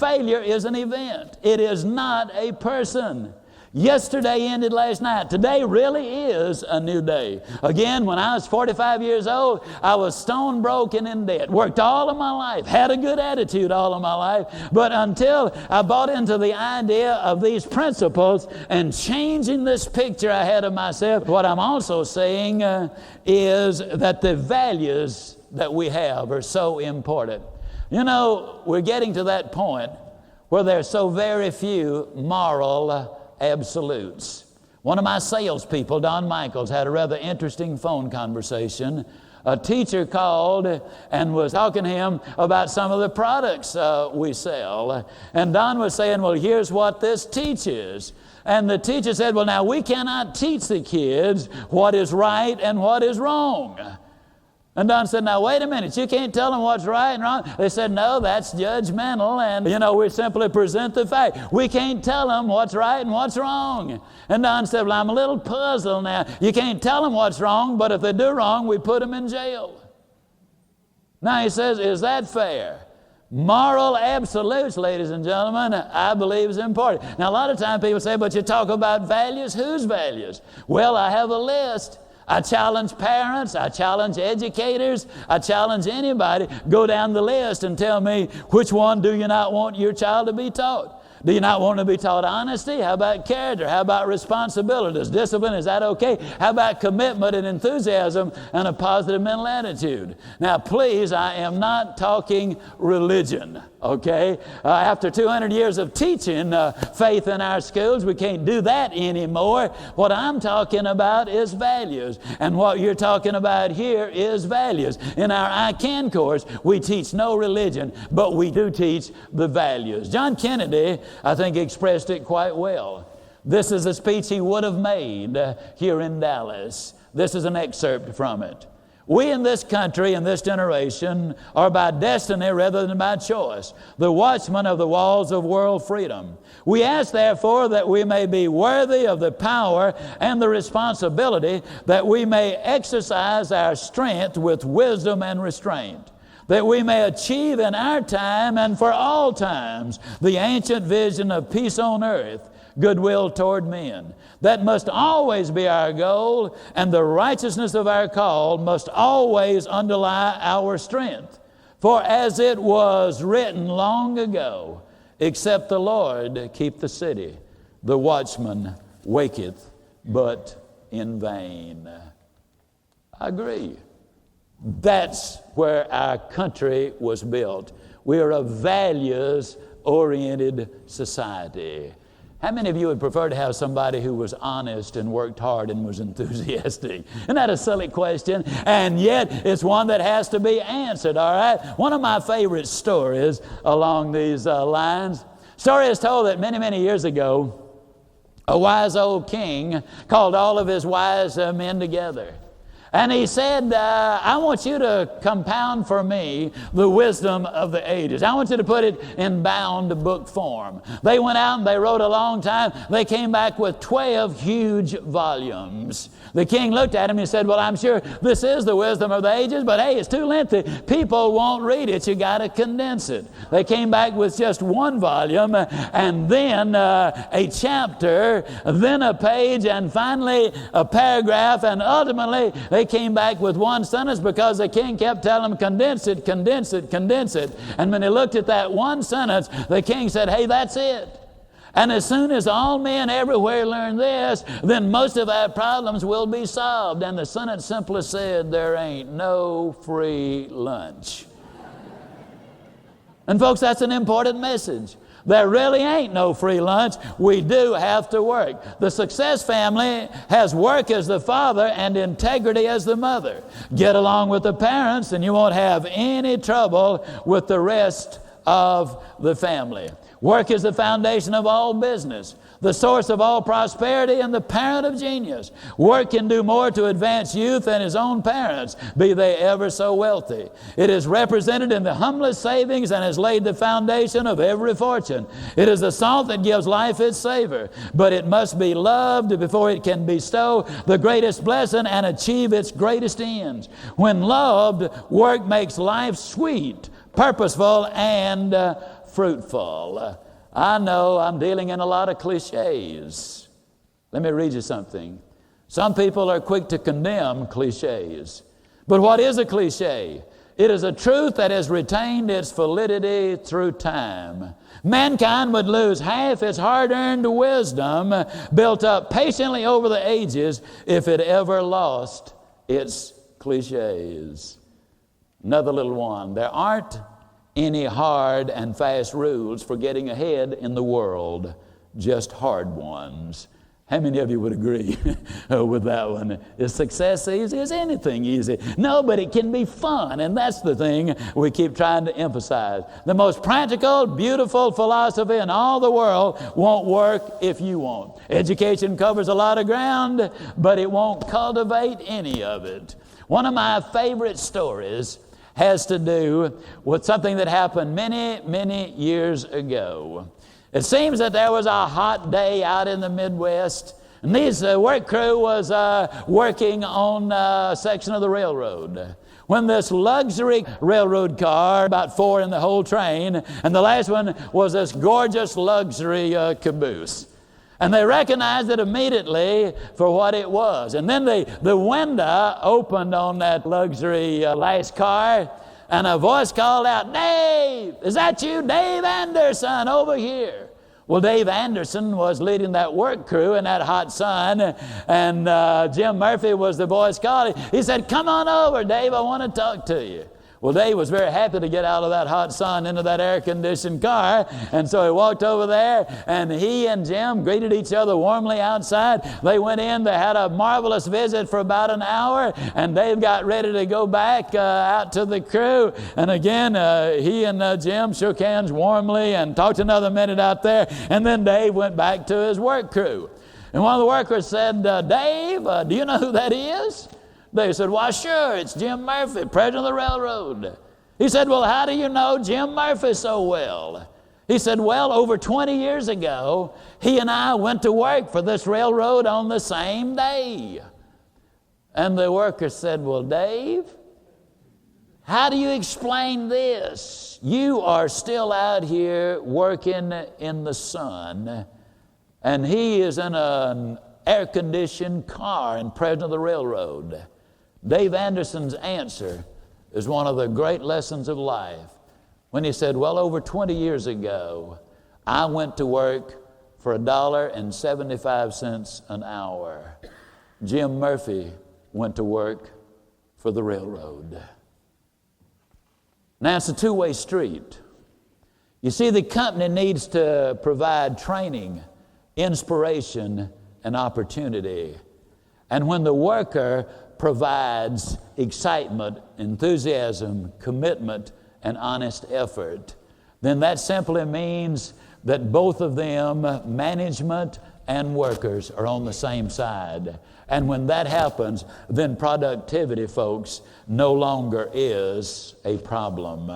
failure is an event. It is not a person. Yesterday ended last night. Today really is a new day. Again, when I was 45 years old, I was stone broke and in debt. Worked all of my life. Had a good attitude all of my life. But until I bought into the idea of these principles and changing this picture I had of myself, what I'm also saying is that the values that we have are so important. You know, we're getting to that point where there's so very few moral absolutes. One of my salespeople, Don Michaels, had a rather interesting phone conversation. A teacher called and was talking to him about some of the products we sell. And Don was saying, well, here's what this teaches. And the teacher said, well, now we cannot teach the kids what is right and what is wrong. And Don said, now wait a minute, you can't tell them what's right and wrong. They said, no, that's judgmental, and we simply present the fact. We can't tell them what's right and what's wrong. And Don said, well, I'm a little puzzled now. You can't tell them what's wrong, but if they do wrong, we put them in jail. Now he says, is that fair? Moral absolutes, ladies and gentlemen, I believe is important. Now a lot of times people say, but you talk about values. Whose values? Well, I have a list. I challenge parents, I challenge educators, I challenge anybody. Go down the list and tell me, which one do you not want your child to be taught? Do you not want to be taught honesty? How about character? How about responsibilities? Discipline, is that okay? How about commitment and enthusiasm and a positive mental attitude? Now, please, I am not talking religion, okay? After 200 years of teaching faith in our schools, we can't do that anymore. What I'm talking about is values. And what you're talking about here is values. In our I Can course, we teach no religion, but we do teach the values. John Kennedy, I think, expressed it quite well. This is a speech he would have made here in Dallas. This is an excerpt from it. We in this country, in this generation, are by destiny rather than by choice, the watchmen of the walls of world freedom. We ask, therefore, that we may be worthy of the power and the responsibility, that we may exercise our strength with wisdom and restraint, that we may achieve in our time and for all times the ancient vision of peace on earth, goodwill toward men. That must always be our goal, and the righteousness of our call must always underlie our strength. For as it was written long ago, except the Lord keep the city, the watchman waketh but in vain. I agree. That's where our country was built. We are a values-oriented society. How many of you would prefer to have somebody who was honest and worked hard and was enthusiastic? Isn't that a silly question? And yet, it's one that has to be answered, all right? One of my favorite stories along these lines. Story is told that many, many years ago, a wise old king called all of his wise men together. And he said, I want you to compound for me the wisdom of the ages. I want you to put it in bound book form. They went out and they wrote a long time. They came back with 12 huge volumes. The king looked at him and said, well, I'm sure this is the wisdom of the ages, but hey, it's too lengthy. People won't read it. You got to condense it. They came back with just one volume, and then a chapter, then a page, and finally a paragraph, and ultimately they came back with one sentence because the king kept telling them, condense it, condense it, condense it. And when they looked at that one sentence, the king said, hey, that's it. And as soon as all men everywhere learn this, then most of our problems will be solved. And the sentence simply said, there ain't no free lunch. And folks, that's an important message. There really ain't no free lunch. We do have to work. The success family has work as the father and integrity as the mother. Get along with the parents and you won't have any trouble with the rest of the family. Work is the foundation of all business, the source of all prosperity, and the parent of genius. Work can do more to advance youth than his own parents, be they ever so wealthy. It is represented in the humblest savings and has laid the foundation of every fortune. It is the salt that gives life its savor, but it must be loved before it can bestow the greatest blessing and achieve its greatest ends. When loved, work makes life sweet, purposeful, and fruitful. I know I'm dealing in a lot of cliches. Let me read you something. Some people are quick to condemn cliches. But what is a cliche? It is a truth that has retained its validity through time. Mankind would lose half its hard-earned wisdom built up patiently over the ages if it ever lost its cliches. Another little one. There aren't any hard and fast rules for getting ahead in the world, just hard ones. How many of you would agree with that one? Is success easy? Is anything easy? No, but it can be fun, and that's the thing we keep trying to emphasize. The most practical, beautiful philosophy in all the world won't work if you won't. Education covers a lot of ground, but it won't cultivate any of it. One of my favorite stories has to do with something that happened many, many years ago. It seems that there was a hot day out in the Midwest, and this work crew was working on a section of the railroad when this luxury railroad car, about 4 in the whole train, and the last one was this gorgeous luxury caboose. And they recognized it immediately for what it was. And then the window opened on that luxury last car, and a voice called out, "Dave, is that you? Dave Anderson, over here." Well, Dave Anderson was leading that work crew in that hot sun, and Jim Murphy was the voice calling. He said, "Come on over, Dave, I want to talk to you." Well, Dave was very happy to get out of that hot sun into that air-conditioned car, and so he walked over there, and he and Jim greeted each other warmly outside. They went in, they had a marvelous visit for about an hour, and Dave got ready to go back out to the crew, and again, he and Jim shook hands warmly and talked another minute out there, and then Dave went back to his work crew. And one of the workers said, "Dave, do you know who that is?" They said, "Why, sure, it's Jim Murphy, president of the railroad." He said, "Well, how do you know Jim Murphy so well?" He said, "Well, over 20 years ago, he and I went to work for this railroad on the same day." And the worker said, "Well, Dave, how do you explain this? You are still out here working in the sun, and he is in an air-conditioned car and president of the railroad." Dave Anderson's answer is one of the great lessons of life when he said, "Well, over 20 years ago, I went to work for $1.75 an hour. Jim Murphy went to work for the railroad." Now, it's a two-way street. You see, the company needs to provide training, inspiration, and opportunity. And when the worker provides excitement, enthusiasm, commitment, and honest effort, then that simply means that both of them, management and workers, are on the same side. And when that happens, then productivity, folks, no longer is a problem.